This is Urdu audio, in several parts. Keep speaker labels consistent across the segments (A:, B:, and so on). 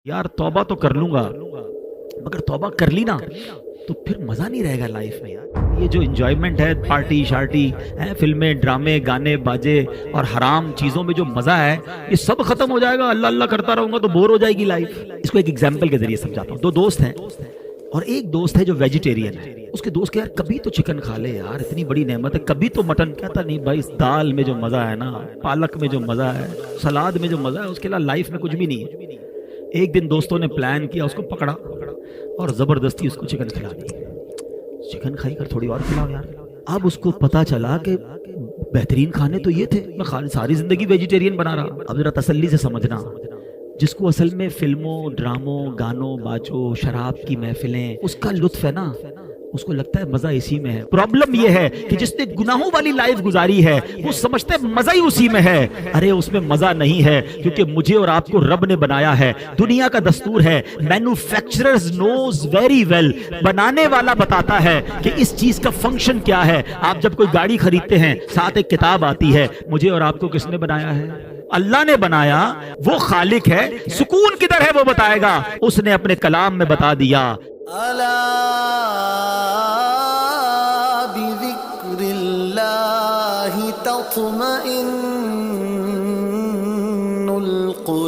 A: یار توبہ تو کر لوں گا، مگر توبہ کر لی نا تو پھر مزہ نہیں رہے گا لائف میں یار۔ یہ جو انجوائمنٹ ہے، پارٹی شارٹی ہیں، فلمیں، ڈرامے، گانے، باجے اور حرام چیزوں میں جو مزہ ہے یہ سب ختم ہو جائے گا۔ اللہ اللہ کرتا رہوں گا تو بور ہو جائے گی لائف۔ اس کو ایک ایگزامپل کے ذریعے سمجھاتا ہوں۔ دو دوست ہیں اور ایک دوست ہے جو ویجیٹیرین ہے۔ اس کے دوست کہ یار کبھی تو چکن کھا لے یار، اتنی بڑی نعمت ہے، کبھی تو مٹن۔ کہتا نہیں بھائی، اس دال میں جو مزہ ہے نا، پالک میں جو مزہ ہے، سلاد میں جو مزہ ہے، اس کے علاوہ لائف میں کچھ بھی نہیں ہے۔ ایک دن دوستوں نے پلان کیا، اس کو پکڑا اور زبردستی اس کو چکن کھلا دی۔ چکن کھائی کر تھوڑی اور کھلاؤ یار۔ اب اس کو پتا چلا کہ بہترین کھانے تو یہ تھے، میں ساری زندگی ویجیٹیرین بنا رہا۔ اب ذرا تسلی سے سمجھنا، جس کو اصل میں فلموں، ڈراموں، گانوں، باجوں، شراب کی محفلیں، اس کا لطف ہے نا، اس کو لگتا ہے مزہ اسی میں ہے۔ پرابلم یہ ہے کہ جس نے گناہوں والی لائف گزاری ہے وہ سمجھتا ہے مزہ ہی اسی میں ہے۔ ارے اس میں مزہ نہیں ہے، کیونکہ مجھے اور آپ کو رب نے بنایا ہے۔ دنیا کا دستور ہے، مینوفیکچررز نوز ویری ویل، بنانے والا بتاتا ہے کہ اس چیز کا فنکشن کیا ہے۔ آپ جب کوئی گاڑی خریدتے ہیں، ساتھ ایک کتاب آتی ہے، مجھے اور آپ کو کس نے بنایا ہے؟ اللہ نے بنایا، وہ خالق ہے۔ سکون کدھر ہے وہ بتائے گا، اس نے اپنے کلام میں بتا دیا۔
B: الا بذکر اللہ تطمئن القلوب۔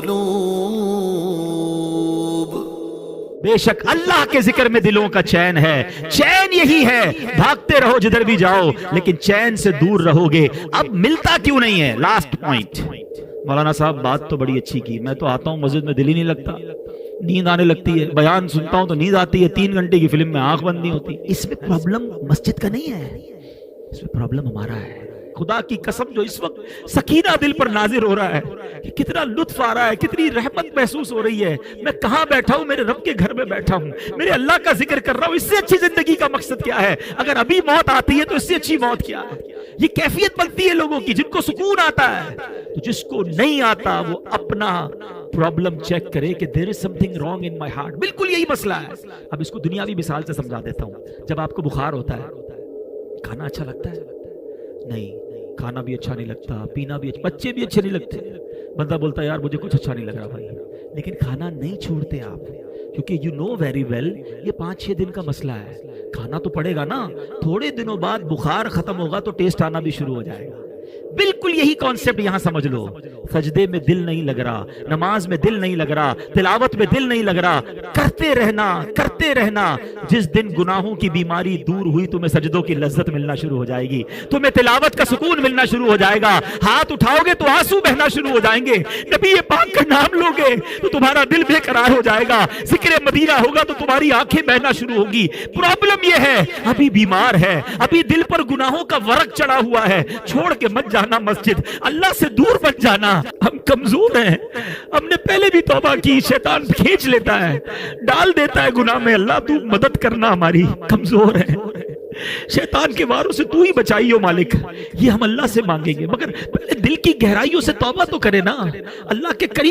A: بے شک اللہ کے ذکر میں دلوں کا چین ہے۔ چین یہی ہے، بھاگتے رہو جدھر بھی جاؤ، لیکن چین سے دور رہو گے۔ اب ملتا کیوں نہیں ہے؟ Last point. مولانا صاحب بات تو بڑی اچھی کی، میں تو آتا ہوں مسجد میں دل ہی نہیں لگتا، نیند آنے لگتی ہے، بیان سنتا ہوں تو نیند آتی ہے، 3 گھنٹے کی فلم میں آنکھ بند نہیں ہوتی۔ اس میں پرابلم مسجد کا نہیں ہے، اس میں پرابلم ہمارا ہے۔ خدا کی قسم جو اس وقت سکینہ دل پر نازل ہو رہا ہے، کہ کتنا لطف آ رہا ہے، کتنی رحمت محسوس ہو رہی ہے۔ میں کہاں بیٹھا ہوں؟ میرے رب کے گھر میں بیٹھا ہوں، میرے اللہ کا ذکر کر رہا ہوں۔ اس سے اچھی زندگی کا مقصد کیا ہے؟ اگر ابھی موت آتی ہے تو اس سے اچھی موت کیا ہے؟ یہ کیفیت بنتی ہے لوگوں کی، جن کو سکون آتا ہے۔ تو جس کو نہیں آتا وہ اپنا پرابلم چیک کرے کہ there is something wrong in my heart۔ بالکل یہی مسئلہ ہے۔ اب اس کو دنیاوی مثال سے سمجھا دیتا ہوں۔ جب آپ کو بخار ہوتا ہے، کھانا اچھا لگتا ہے؟ نہیں، کھانا بھی اچھا نہیں لگتا، پینا بھی اچھا، بچے بھی اچھے نہیں لگتے۔ بندہ بولتا ہے یار مجھے کچھ اچھا نہیں لگ رہا بھائی، لیکن کھانا نہیں چھوڑتے آپ، کیونکہ you know very well یہ 5-6 دن کا مسئلہ ہے۔ کھانا تو پڑے گا نا، تھوڑے دنوں بعد بخار ختم ہوگا تو ٹیسٹ آنا بھی شروع ہو جائے گا۔ بالکل یہی کانسیپٹ یہاں سمجھ لو۔ سجدے میں دل نہیں لگ رہا، نماز میں دل نہیں لگ رہا، تلاوت میں دل نہیں لگ رہا، کرتے رہنا کرتے رہنا۔ جس دن گناہوں کی بیماری دور ہوئی، تمہیں سجدوں کی لذت ملنا شروع ہو جائے گی، تمہیں تلاوت کا سکون ملنا شروع ہو جائے گا۔ ہاتھ اٹھاؤ گے تو آنسو بہنا شروع ہو جائیں گے، نبی پاک کا نام لو گے تو تمہارا دل بے قرار ہو جائے گا، ذکر مدینہ ہوگا تو تمہاری آنکھیں بہنا شروع ہوگی۔ پرابلم یہ ہے ابھی بیمار ہے، ابھی دل پر گناہوں کا ورق چڑھا ہوا ہے۔ چھوڑ کے مت جانا مسجد، اللہ سے دور مت جانا۔ ہم کمزور ہیں، ہم نے پہلے بھی توبہ کی، شیطان کھینچ لیتا ہے، ڈال دیتا ہے گناہ میں۔ اللہ تو مدد کرنا، ہماری کمزور ہے، شیطان کے واروں سے تو ہی بچائیو مالک۔ یہ ہم اللہ سے مانگیں گے، مگر پہلے دل کی گہرائیوں سے توبہ تو کرے نا۔ اللہ کے قریب